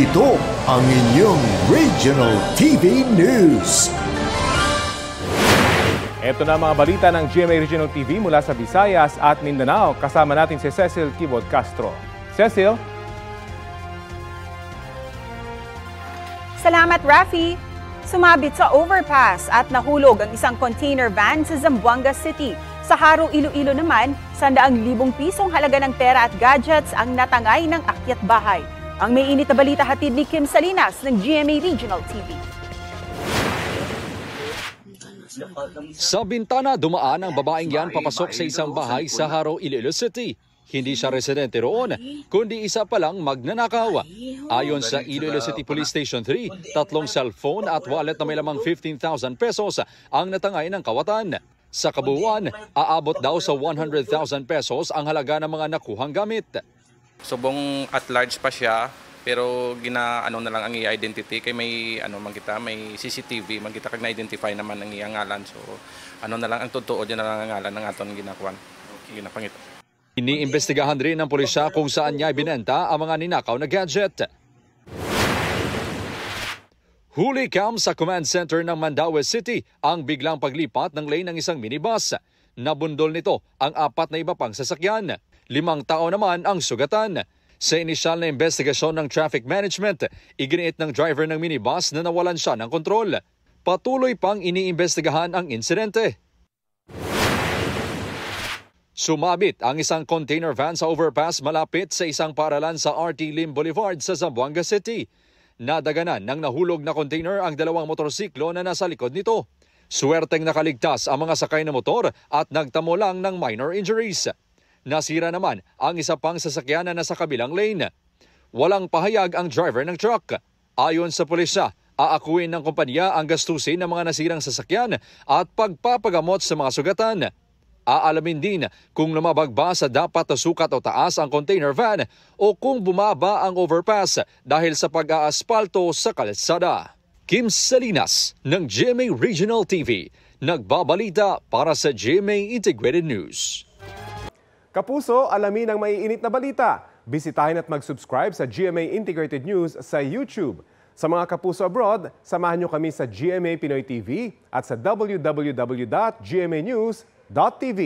Ito ang inyong Regional TV News. Ito na mga balita ng GMA Regional TV mula sa Visayas at Mindanao. Kasama natin si Cecil Kibod Castro. Cecil? Salamat, Rafi. Sumabit sa overpass at nahulog ang isang container van sa Zamboanga City. Sa Haro, Iloilo naman, 100,000 pisong halaga ng pera at gadgets ang natangay ng akyat bahay. Ang may init na balita hatid ni Kim Salinas ng GMA Regional TV. Sa bintana, dumaan ang babaeng yan papasok sa isang bahay sa Haro, Iloilo City. Hindi siya residente roon, kundi isa palang magnanakaw. Ayon sa Iloilo City Police Station 3, 3 cellphone at wallet na may lamang 15,000 pesos ang natangay ng kawatan. Sa kabuuan, aabot daw sa 100,000 pesos ang halaga ng mga nakuhang gamit. Subong at large pa siya, pero ginaano na lang ang i-identity kay may may CCTV man kita kag na-identify naman ang iyang ngalan. So na lang ang totoo diyan na lang ang ngalan ng aton ginakuan. Ginapangita. Iniimbestigahan rin ng pulisya kung saan niya ibinenta ang mga ninakaw na gadget. Huli cam sa command center ng Mandaue City ang biglang paglipat ng lane ng isang minibus. Nabundol nito ang 4 na iba pang sasakyan. 5 tao naman ang sugatan. Sa inisyal na investigasyon ng traffic management, iginiit ng driver ng minibus na nawalan siya ng kontrol. Patuloy pang iniimbestigahan ang insidente. Sumabit ang isang container van sa overpass malapit sa isang paaralan sa RT Lim Boulevard sa Zamboanga City. Nadaganan ng nahulog na container ang 2 motorsiklo na nasa likod nito. Swerteng nakaligtas ang mga sakay na motor at nagtamo lang ng minor injuries. Nasira naman ang isa pang sasakyan na nasa kabilang lane. Walang pahayag ang driver ng truck. Ayon sa pulisya, aakuin ng kumpanya ang gastusin ng mga nasirang sasakyan at pagpapagamot sa mga sugatan. Aalamin din kung lumabag ba sa dapat na sukat o taas ang container van o kung bumaba ang overpass dahil sa pag-aaspalto sa kalsada. Kim Salinas ng GMA Regional TV, nagbabalita para sa GMA Integrated News. Kapuso, alamin ang maiinit na balita. Bisitahin at mag-subscribe sa GMA Integrated News sa YouTube. Sa mga kapuso abroad, samahan nyo kami sa GMA Pinoy TV at sa www.gmanews.tv.